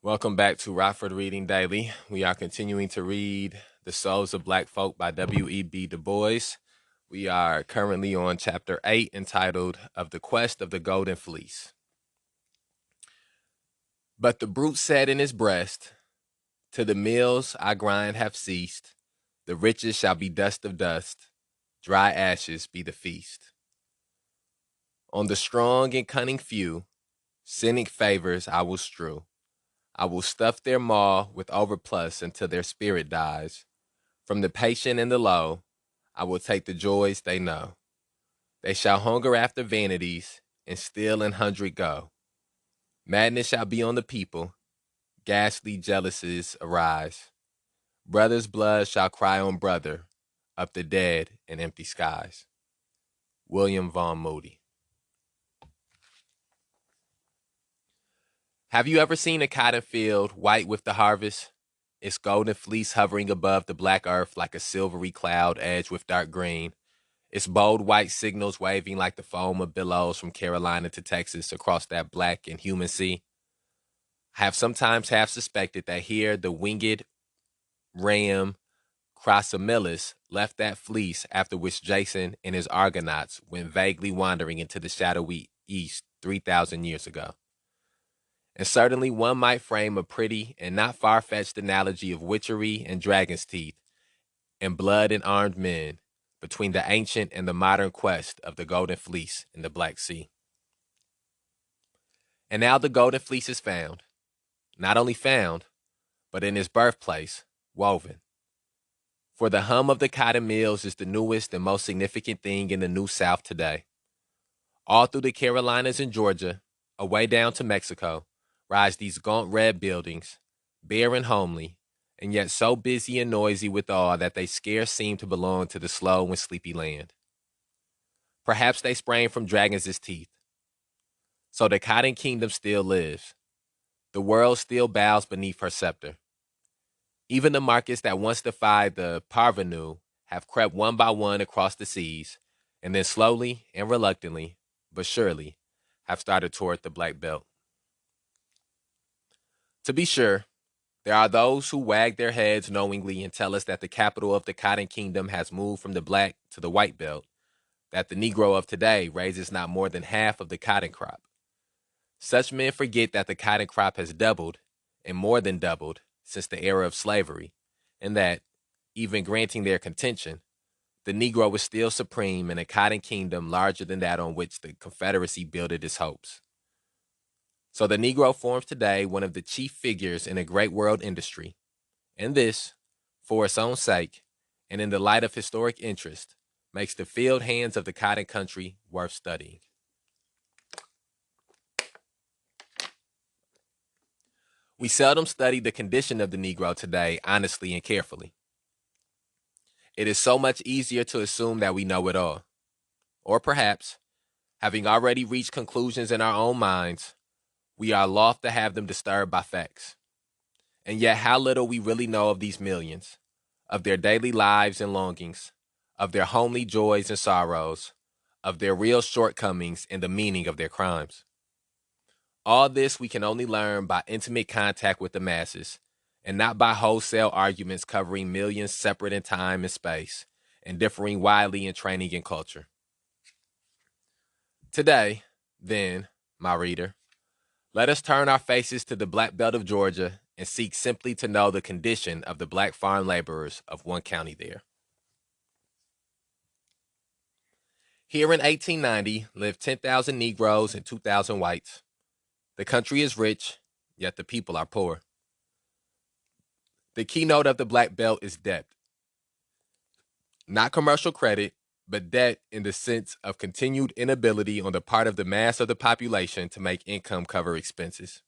Welcome back to Rockford Reading Daily. We are continuing to read The Souls of Black Folk by W.E.B. Du Bois. We are currently on chapter 8 entitled Of the Quest of the Golden Fleece. But the brute said in his breast, to the mills I grind have ceased, the riches shall be dust of dust, dry ashes be the feast. On the strong and cunning few, cynic favors I will strew. I will stuff their maw with overplus until their spirit dies. From the patient and the low, I will take the joys they know. They shall hunger after vanities, and still an hundred go. Madness shall be on the people, ghastly jealousies arise. Brother's blood shall cry on brother, up the dead in empty skies. William Vaughn Moody. Have you ever seen a cotton field white with the harvest? Its golden fleece hovering above the black earth like a silvery cloud edged with dark green. Its bold white signals waving like the foam of billows from Carolina to Texas across that black and human sea. I have sometimes half suspected that here the winged ram Chrysomilus left that fleece after which Jason and his Argonauts went vaguely wandering into the shadowy east 3,000 years ago. And certainly one might frame a pretty and not far-fetched analogy of witchery and dragon's teeth and blood and armed men between the ancient and the modern quest of the Golden Fleece in the Black Sea. And now the Golden Fleece is found. Not only found, but in its birthplace, woven. For the hum of the cotton mills is the newest and most significant thing in the New South today. All through the Carolinas and Georgia, away down to Mexico, rise these gaunt red buildings, bare and homely, and yet so busy and noisy withal that they scarce seem to belong to the slow and sleepy land. Perhaps they sprang from dragons' teeth. So the Cotton Kingdom still lives. The world still bows beneath her scepter. Even the markets that once defied the parvenu have crept one by one across the seas, and then slowly and reluctantly, but surely, have started toward the Black Belt. To be sure, there are those who wag their heads knowingly and tell us that the capital of the Cotton Kingdom has moved from the Black to the White Belt, that the Negro of today raises not more than half of the cotton crop. Such men forget that the cotton crop has doubled, and more than doubled, since the era of slavery, and that, even granting their contention, the Negro is still supreme in a cotton kingdom larger than that on which the Confederacy builded its hopes. So the Negro forms today one of the chief figures in a great world industry, and this, for its own sake, and in the light of historic interest, makes the field hands of the cotton country worth studying. We seldom study the condition of the Negro today honestly and carefully. It is so much easier to assume that we know it all. Or perhaps, having already reached conclusions in our own minds, we are loth to have them disturbed by facts. And yet how little we really know of these millions, of their daily lives and longings, of their homely joys and sorrows, of their real shortcomings and the meaning of their crimes. All this we can only learn by intimate contact with the masses, and not by wholesale arguments covering millions separate in time and space, and differing widely in training and culture. Today, then, my reader, let us turn our faces to the Black Belt of Georgia and seek simply to know the condition of the black farm laborers of one county there. Here in 1890 lived 10,000 Negroes and 2,000 whites. The country is rich, yet the people are poor. The keynote of the Black Belt is debt. Not commercial credit, but debt in the sense of continued inability on the part of the mass of the population to make income cover expenses.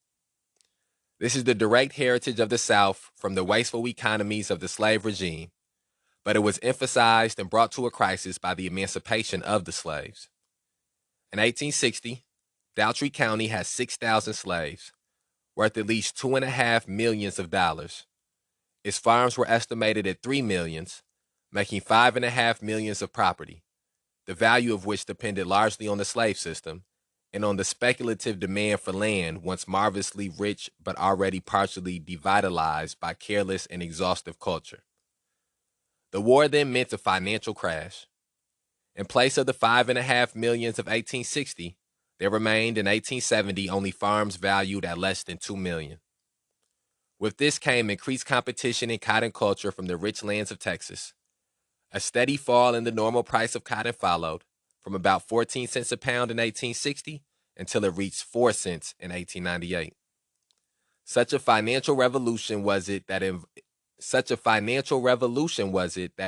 This is the direct heritage of the South from the wasteful economies of the slave regime, but it was emphasized and brought to a crisis by the emancipation of the slaves. In 1860, Daltrey County has 6,000 slaves, worth at least $2.5 million. Its farms were estimated at $3 million, making $5.5 million of property, the value of which depended largely on the slave system, and on the speculative demand for land once marvelously rich but already partially devitalized by careless and exhaustive culture. The war then meant a financial crash. In place of the 5.5 millions of 1860, there remained in 1870 only farms valued at less than 2 million. With this came increased competition in cotton culture from the rich lands of Texas. A steady fall in the normal price of cotton followed, from about 14 cents a pound in 1860 until it reached 4 cents in 1898. Such a financial revolution was it that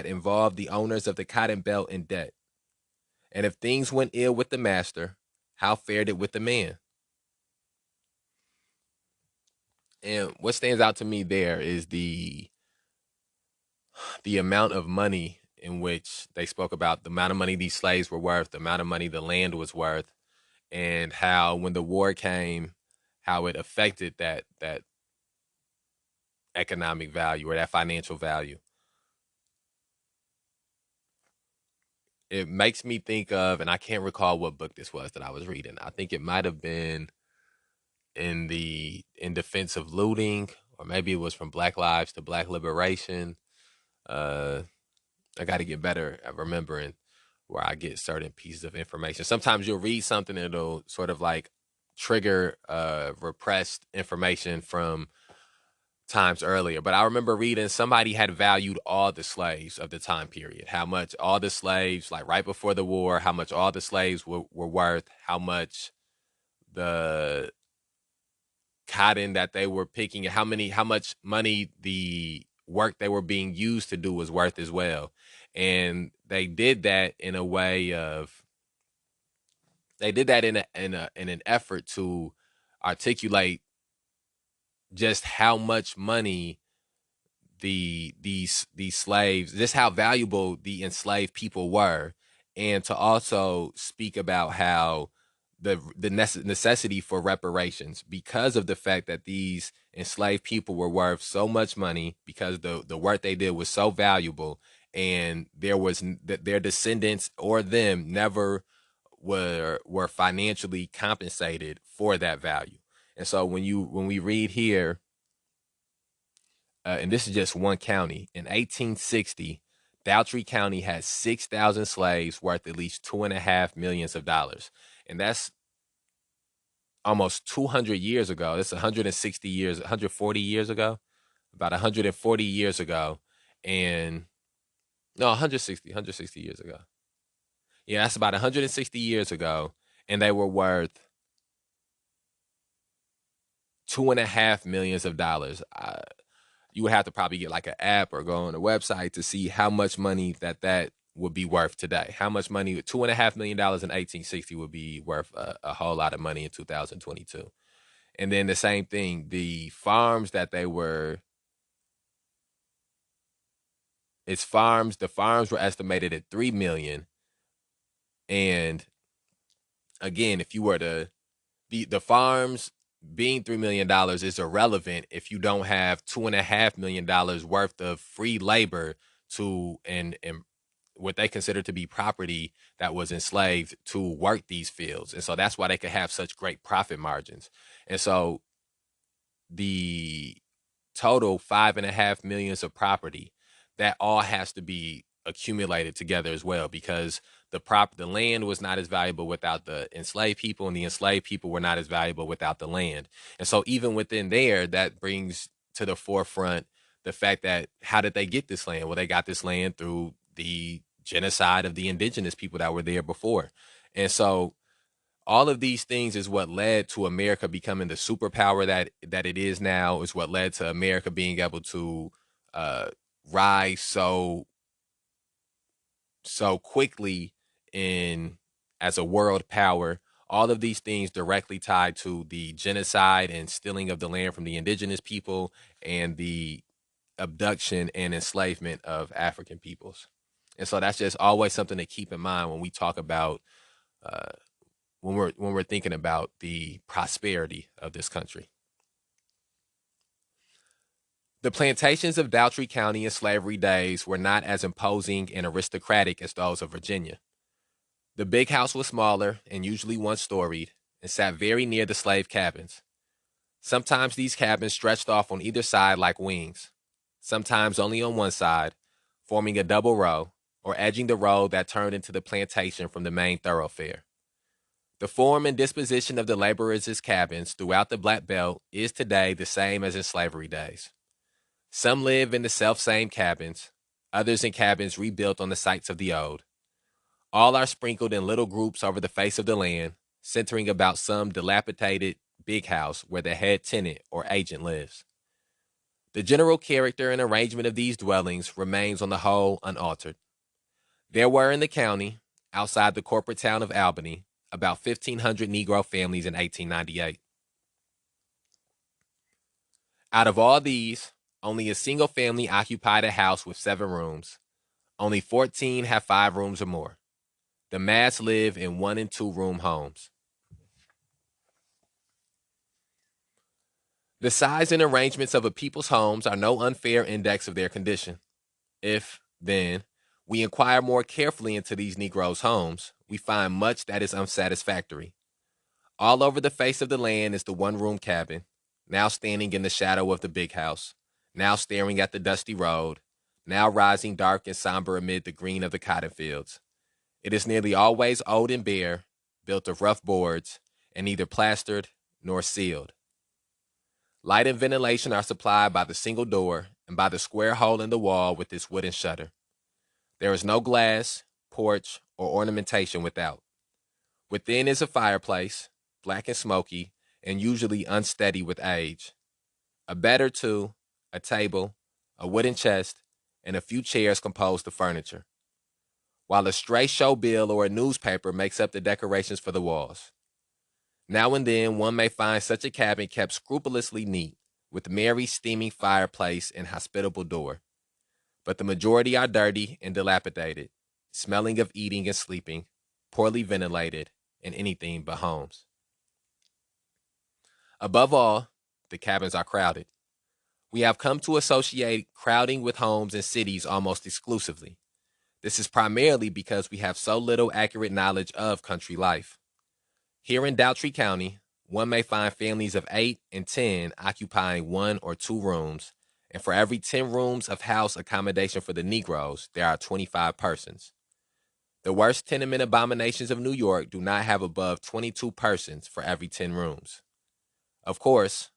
involved the owners of the cotton belt in debt. And if things went ill with the master, how fared it with the man? And what stands out to me there is the amount of money in which they spoke about, the amount of money these slaves were worth, the amount of money the land was worth, and how when the war came, how it affected that economic value or that financial value. It makes me think of, and I can't recall what book this was that I was reading. I think it might have been in defense of looting, or maybe it was from Black Lives to Black Liberation. Uh, I got to get better at remembering where I get certain pieces of information. Sometimes you'll read something and it'll sort of like trigger repressed information from times earlier. But I remember reading somebody had valued all the slaves of the time period, how much all the slaves, like right before the war, how much all the slaves were worth, how much the cotton that they were picking, how much money the work they were being used to do was worth as well. And they did that in a way of they did that in an effort to articulate just how much money these slaves, just how valuable the enslaved people were, and to also speak about how the necessity for reparations because of the fact that these enslaved people were worth so much money because the work they did was so valuable, and their descendants or them never were financially compensated for that value. And so when we read here, and this is just one county, in 1860, Dougherty County had 6,000 slaves worth at least $2.5 million, and that's almost 200 years ago. That's 160 years, 140 years ago, about 140 years ago, and no, 160 years ago. Yeah, that's about 160 years ago, and they were worth $2.5 million. You would have to probably get like an app or go on a website to see how much money that would be worth today. How much money? $2.5 million in 1860 would be worth a whole lot of money in 2022. And then the same thing, the farms that they were, the farms were estimated at 3 million. And again, if you were to, the farms being $3 million is irrelevant if you don't have $2.5 million worth of free labor to and what they consider to be property that was enslaved to work these fields. And so that's why they could have such great profit margins. And so the total 5.5 millions of property, that all has to be accumulated together as well, because the land was not as valuable without the enslaved people, and the enslaved people were not as valuable without the land. And so even within there, that brings to the forefront the fact that how did they get this land? Well, they got this land through the genocide of the indigenous people that were there before. And so all of these things is what led to America becoming the superpower that it is now, is what led to America being able to rise so quickly in as a world power. All of these things directly tied to the genocide and stealing of the land from the indigenous people and the abduction and enslavement of African peoples. And so that's just always something to keep in mind when we talk about when we're thinking about the prosperity of this country. The plantations of Dougherty County in slavery days were not as imposing and aristocratic as those of Virginia. The big house was smaller and usually one-storied, and sat very near the slave cabins. Sometimes these cabins stretched off on either side like wings, sometimes only on one side, forming a double row, or edging the road that turned into the plantation from the main thoroughfare. The form and disposition of the laborers' cabins throughout the Black Belt is today the same as in slavery days. Some live in the self-same cabins, others in cabins rebuilt on the sites of the old. All are sprinkled in little groups over the face of the land, centering about some dilapidated big house where the head tenant or agent lives. The general character and arrangement of these dwellings remains on the whole unaltered. There were in the county, outside the corporate town of Albany, about 1,500 Negro families in 1898. Out of all these, only a single family occupied a house with 7 rooms. Only 14 have 5 rooms or more. The mass live in 1 and 2 room homes. The size and arrangements of a people's homes are no unfair index of their condition. If, then, we inquire more carefully into these Negroes' homes, we find much that is unsatisfactory. All over the face of the land is the one-room cabin, now standing in the shadow of the big house, now staring at the dusty road, now rising dark and somber amid the green of the cotton fields. It is nearly always old and bare, built of rough boards, and neither plastered nor sealed. Light and ventilation are supplied by the single door and by the square hole in the wall with its wooden shutter. There is no glass, porch, or ornamentation without. Within is a fireplace, black and smoky, and usually unsteady with age. A bed or two, a table, a wooden chest, and a few chairs compose the furniture, while a stray show bill or a newspaper makes up the decorations for the walls. Now and then one may find such a cabin kept scrupulously neat, with merry steaming fireplace and hospitable door. But the majority are dirty and dilapidated, smelling of eating and sleeping, poorly ventilated, and anything but homes. Above all, the cabins are crowded. We have come to associate crowding with homes in cities almost exclusively. This is primarily because we have so little accurate knowledge of country life. Here in Doughty County, one may find families of 8 and 10 occupying 1 or 2 rooms, and for every 10 rooms of house accommodation for the Negroes, there are 25 persons. The worst tenement abominations of New York do not have above 22 persons for every 10 rooms. Of course,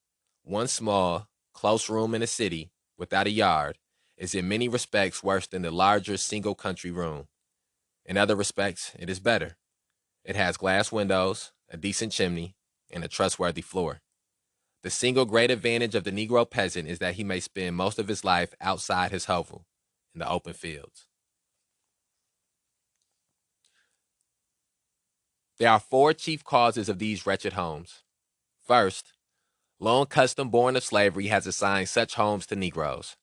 one small, close room in a city, without a yard, is in many respects worse than the larger single country room. In other respects, it is better. It has glass windows, a decent chimney, and a trustworthy floor. The single great advantage of the Negro peasant is that he may spend most of his life outside his hovel, in the open fields. There are 4 chief causes of these wretched homes. First, long custom born of slavery has assigned such homes to Negroes.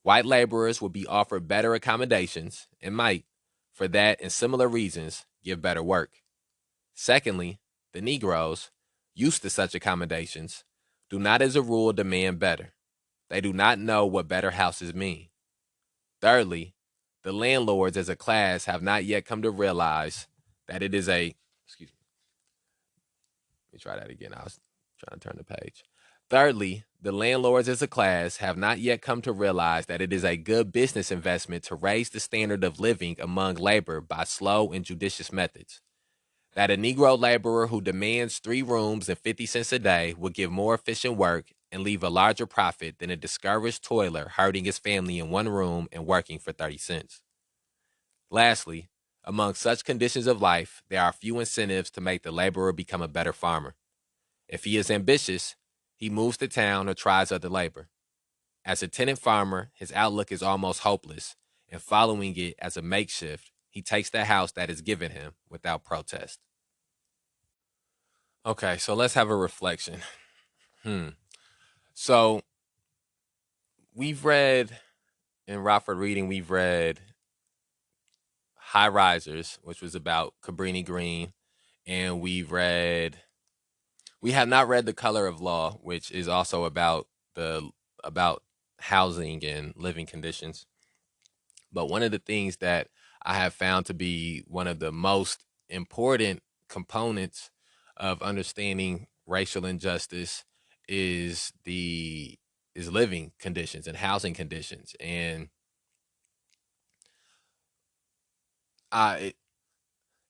White laborers would be offered better accommodations and might, for that and similar reasons, give better work. Secondly, the Negroes, used to such accommodations, do not as a rule demand better. They do not know what better houses mean. Thirdly, the landlords as a class have not yet come to realize that it is a, excuse me, let me try that again. I was trying to turn the page. Thirdly, the landlords as a class have not yet come to realize that it is a good business investment to raise the standard of living among labor by slow and judicious methods. That a Negro laborer who demands 3 rooms and 50 cents a day will give more efficient work and leave a larger profit than a discouraged toiler hurting his family in 1 room and working for 30 cents. Lastly, among such conditions of life, there are few incentives to make the laborer become a better farmer. If he is ambitious, he moves to town or tries other labor. As a tenant farmer, his outlook is almost hopeless, and following it as a makeshift, he takes the house that is given him without protest. Okay, so let's have a reflection. So we've read in Rockford Reading, we've read High Risers, which was about Cabrini Green, and we have not read The Color of Law, which is also about housing and living conditions. But one of the things that I have found to be one of the most important components of understanding racial injustice is living conditions and housing conditions. And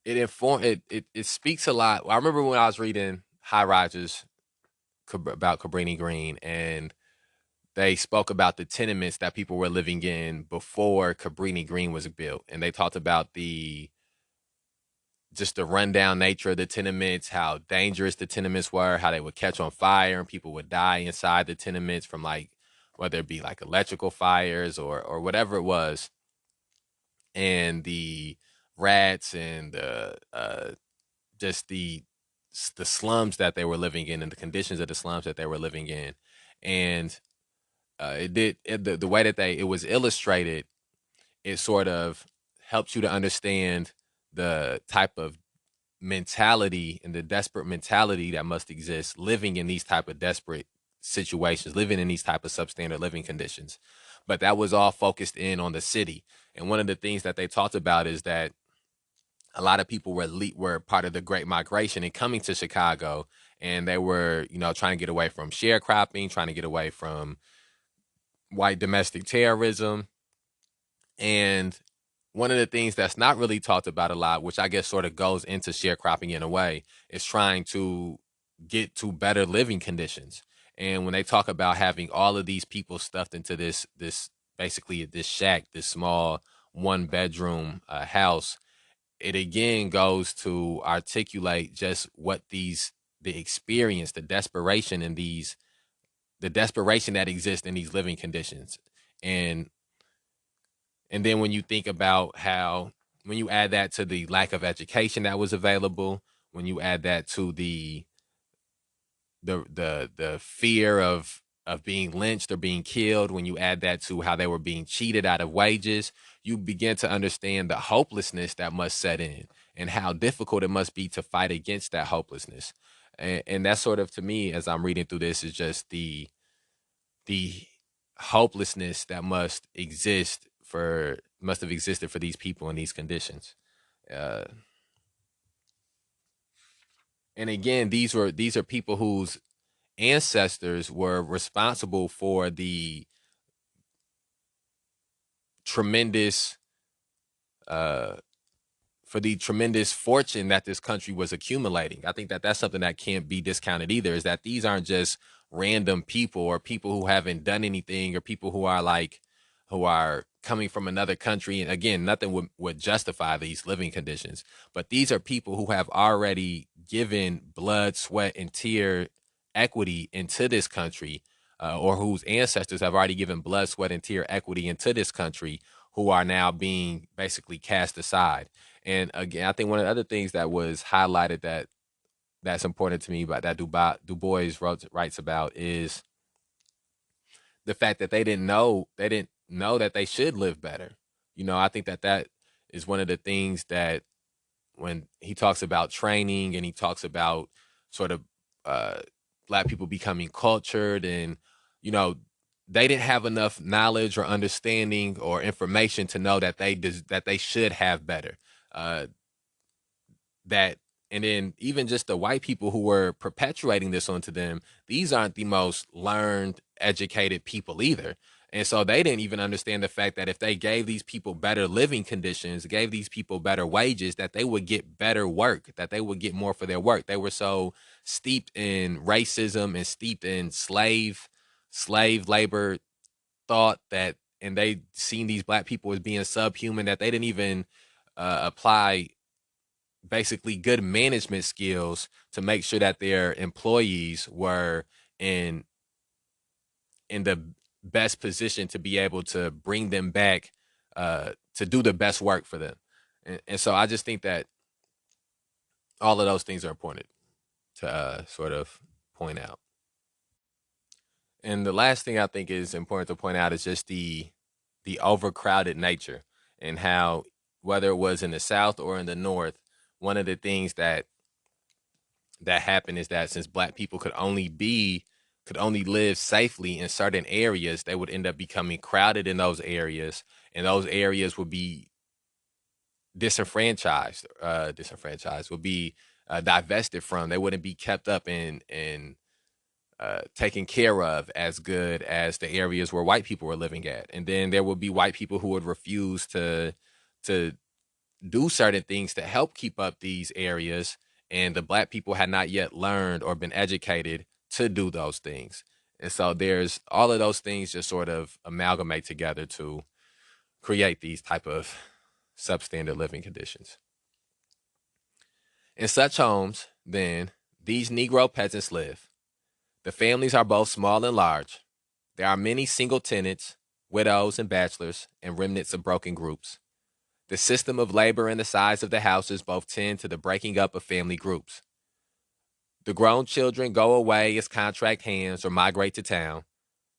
it it speaks a lot. I remember when I was reading High Risers about Cabrini Green, and they spoke about the tenements that people were living in before Cabrini Green was built, and they talked about the rundown nature of the tenements, how dangerous the tenements were, how they would catch on fire and people would die inside the tenements from, like, whether it be like electrical fires or whatever it was, and the rats and just the slums that they were living in and the conditions of the slums that they were living in. And the way that it was illustrated, it sort of helps you to understand the type of mentality and the desperate mentality that must exist living in these type of desperate situations, living in these type of substandard living conditions. But that was all focused in on the city. And one of the things that they talked about is that a lot of people were part of the Great Migration and coming to Chicago, and they were, trying to get away from sharecropping, trying to get away from white domestic terrorism. And one of the things that's not really talked about a lot, which I guess sort of goes into sharecropping in a way, is trying to get to better living conditions. And when they talk about having all of these people stuffed into this basically this shack, this small 1 bedroom house, it again goes to articulate just what the experience, the desperation the desperation that exists in these living conditions. And and then when you think about how, when you add that to the lack of education that was available, when you add that to the fear of being lynched or being killed, when you add that to how they were being cheated out of wages, you begin to understand the hopelessness that must set in and how difficult it must be to fight against that hopelessness. And that's sort of, to me, as I'm reading through this, is just the hopelessness that must have existed for these people in these conditions. Uh, and again, these are people whose ancestors were responsible for the tremendous uh, fortune that this country was accumulating. I think that that's something that can't be discounted either, is that these aren't just random people or people who haven't done anything or people who are coming from another country. And again, nothing would justify these living conditions. But these are people who have already given blood, sweat, and tear equity into this country, or whose ancestors have already given blood, sweat, and tear equity into this country, who are now being basically cast aside. And again, I think one of the other things that was highlighted that's important to me, but that Du Bois writes about, is the fact that they didn't know that they should live better. I think that that is one of the things that, when he talks about training and he talks about sort of uh, black people becoming cultured, and you know they didn't have enough knowledge or understanding or information to know that that they should have better. Uh, that And then even just the white people who were perpetuating this onto them, these aren't the most learned, educated people either. And so they didn't even understand the fact that if they gave these people better living conditions, gave these people better wages, that they would get better work, that they would get more for their work. They were so steeped in racism and steeped in slave labor thought, that, and they seen these black people as being subhuman, that they didn't even apply basically good management skills to make sure that their employees were in the best position to be able to bring them back, to do the best work for them. And so I just think that all of those things are important to sort of point out. And the last thing I think is important to point out is just the overcrowded nature, and how, whether it was in the South or in the North, one of the things that happened is that since black people could only live safely in certain areas, they would end up becoming crowded in those areas, and those areas would be disenfranchised, would be divested from. They wouldn't be kept up and taken care of as good as the areas where white people were living at. And then there would be white people who would refuse to do certain things to help keep up these areas, and the black people had not yet learned or been educated to do those things. And so there's all of those things just sort of amalgamate together to create these type of substandard living conditions. In such homes, then, these Negro peasants live. The families are both small and large. There are many single tenants, widows and bachelors, and remnants of broken groups. The system of labor and the size of the houses both tend to the breaking up of family groups. The grown children go away as contract hands or migrate to town.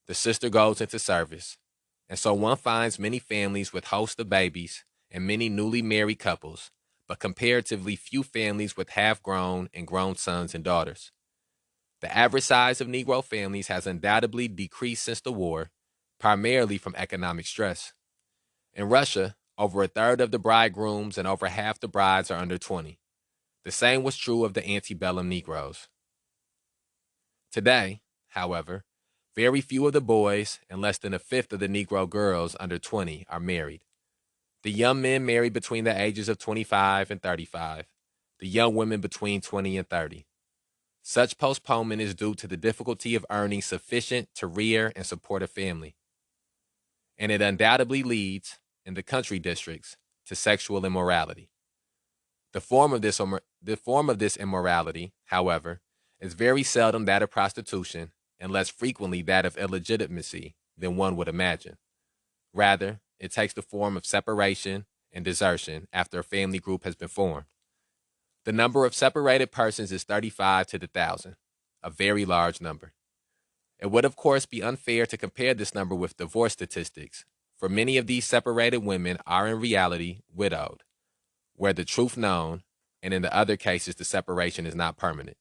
The sister goes into service. And so one finds many families with hosts of babies and many newly married couples, but comparatively few families with half-grown and grown sons and daughters. The average size of Negro families has undoubtedly decreased since the war, primarily from economic stress. In Russia, over a third of the bridegrooms and over half the brides are under 20. The same was true of the antebellum Negroes. Today, however, very few of the boys and less than a fifth of the Negro girls under 20 are married. The young men marry between the ages of 25 and 35, the young women between 20 and 30. Such postponement is due to the difficulty of earning sufficient to rear and support a family. And it undoubtedly leads, in the country districts, to sexual immorality. The form of this immorality, however, is very seldom that of prostitution and less frequently that of illegitimacy than one would imagine. Rather, it takes the form of separation and desertion after a family group has been formed. The number of separated persons is 35 to the 1,000, a very large number. It would, of course, be unfair to compare this number with divorce statistics, for many of these separated women are in reality widowed, where the truth known, and in the other cases the separation is not permanent.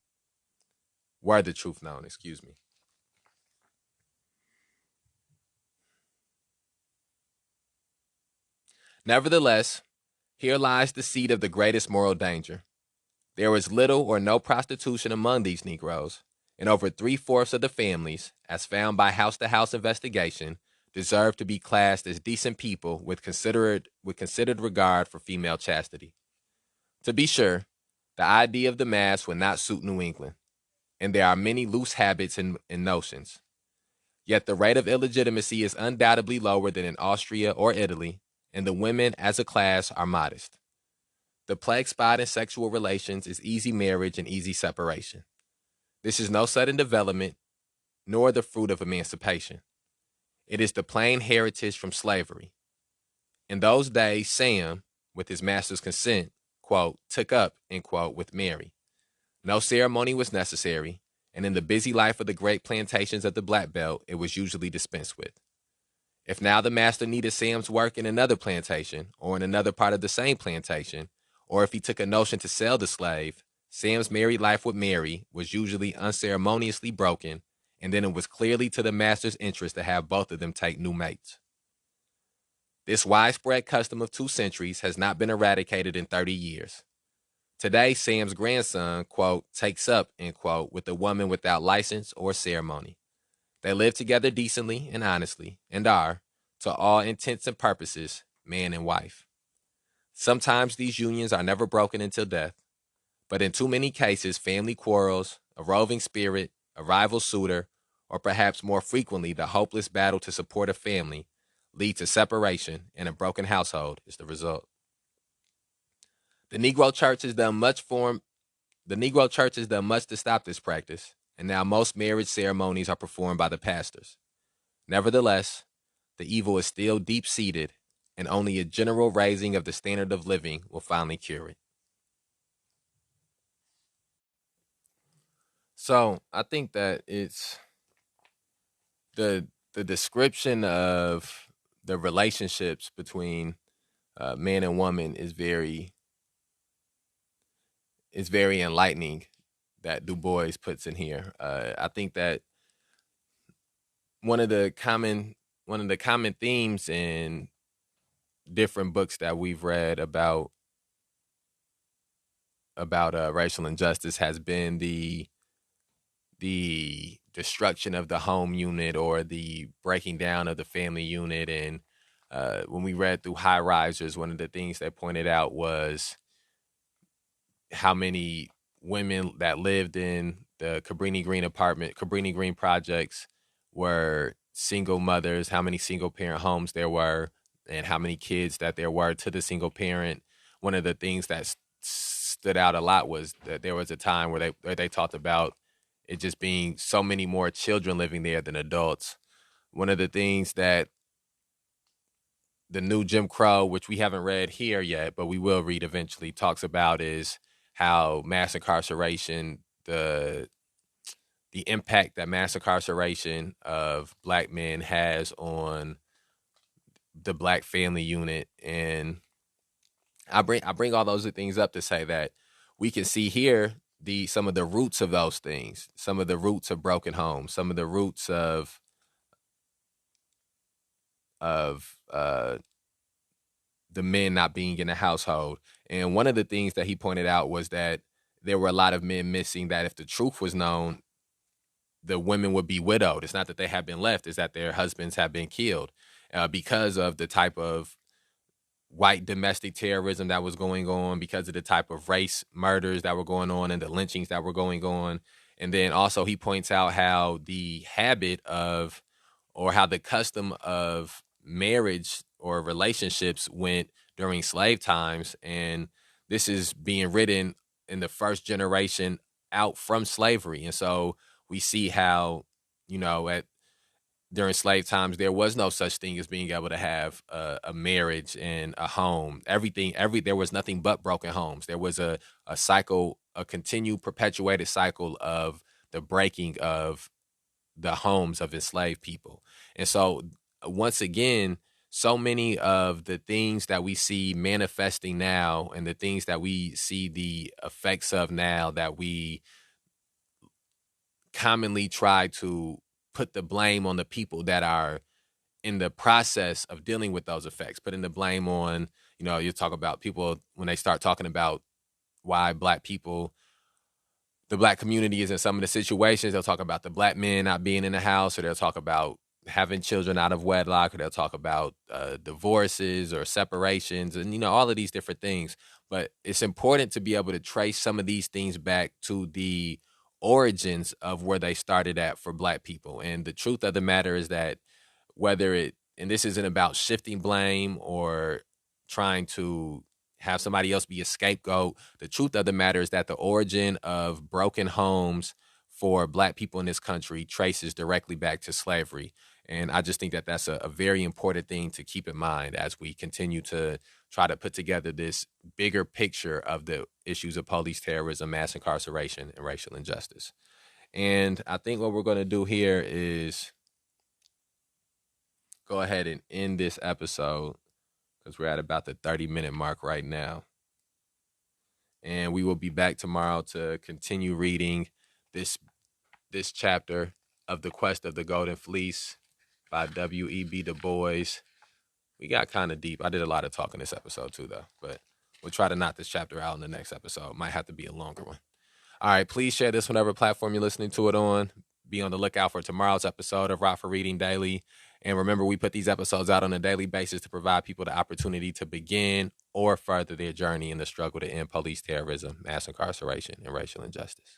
Were the truth known, excuse me. Nevertheless, here lies the seed of the greatest moral danger. There is little or no prostitution among these Negroes, and over 3/4 of the families, as found by house-to-house investigation, deserve to be classed as decent people with considered regard for female chastity. To be sure, the idea of the mass would not suit New England, and there are many loose habits and notions. Yet the rate of illegitimacy is undoubtedly lower than in Austria or Italy, and the women as a class are modest. The plague spot in sexual relations is easy marriage and easy separation. This is no sudden development, nor the fruit of emancipation. It is the plain heritage from slavery. In those days, Sam, with his master's consent, quote, took up, end quote, with Mary. No ceremony was necessary, and in the busy life of the great plantations of the Black Belt, it was usually dispensed with. If now the master needed Sam's work in another plantation, or in another part of the same plantation, or if he took a notion to sell the slave, Sam's married life with Mary was usually unceremoniously broken, and then it was clearly to the master's interest to have both of them take new mates. This widespread custom of 2 centuries has not been eradicated in 30 years. Today, Sam's grandson, quote, takes up, end quote, with a woman without license or ceremony. They live together decently and honestly, and are, to all intents and purposes, man and wife. Sometimes these unions are never broken until death, but in too many cases, family quarrels, a roving spirit, a rival suitor, or perhaps more frequently the hopeless battle to support a family lead to separation, and a broken household is the result. The Negro Church has done much to stop this practice, and now most marriage ceremonies are performed by the pastors. Nevertheless, the evil is still deep-seated, and only a general raising of the standard of living will finally cure it. So I think that it's the description of the relationships between man and woman is very enlightening that Du Bois puts in here. I think that one of the common themes in different books that we've read about about racial injustice has been the destruction of the home unit or the breaking down of the family unit. And when we read through High Risers, one of the things they pointed out was how many women that lived in the Cabrini Green projects were single mothers, how many single parent homes there were, and how many kids that there were to the single parent. One of the things that stood out a lot was that there was a time where they talked about it just being so many more children living there than adults. One of the things that the new Jim Crow, which we haven't read here yet, but we will read eventually, talks about is how mass incarceration, the impact that mass incarceration of Black men has on the Black family unit. And I bring all those things up to say that we can see here some of the roots of those things, some of the roots of broken homes, some of the roots of the men not being in the household. And one of the things that he pointed out was that there were a lot of men missing, that if the truth was known, the women would be widowed. It's not that they have been left, it's that their husbands have been killed because of the type of white domestic terrorism that was going on, because of the type of race murders that were going on and the lynchings that were going on. And then also he points out how the habit of, or how the custom of marriage or relationships went during slave times. And this is being written in the first generation out from slavery. And so we see how, during slave times, there was no such thing as being able to have a marriage and a home. There was nothing but broken homes. There was a cycle, a continued perpetuated cycle of the breaking of the homes of enslaved people. And so once again, so many of the things that we see manifesting now and the things that we see the effects of now, that we commonly try to put the blame on the people that are in the process of dealing with those effects, putting the blame on, you talk about people when they start talking about why Black people, the Black community is in some of the situations, they'll talk about the Black men not being in the house, or they'll talk about having children out of wedlock, or they'll talk about divorces or separations and, all of these different things. But it's important to be able to trace some of these things back to the origins of where they started at for Black people. And the truth of the matter is that and this isn't about shifting blame or trying to have somebody else be a scapegoat. The truth of the matter is that the origin of broken homes for Black people in this country traces directly back to slavery. And I just think that that's a very important thing to keep in mind as we continue to try to put together this bigger picture of the issues of police terrorism, mass incarceration, and racial injustice. And I think what we're going to do here is go ahead and end this episode, because we're at about the 30-minute mark right now. And we will be back tomorrow to continue reading this chapter of The Quest of the Golden Fleece by W.E.B. Du Bois. We got kind of deep. I did a lot of talking this episode too, though. But we'll try to knock this chapter out in the next episode. Might have to be a longer one. All right, please share this whatever platform you're listening to it on. Be on the lookout for tomorrow's episode of Rockford Reading Daily. And remember, we put these episodes out on a daily basis to provide people the opportunity to begin or further their journey in the struggle to end police terrorism, mass incarceration, and racial injustice.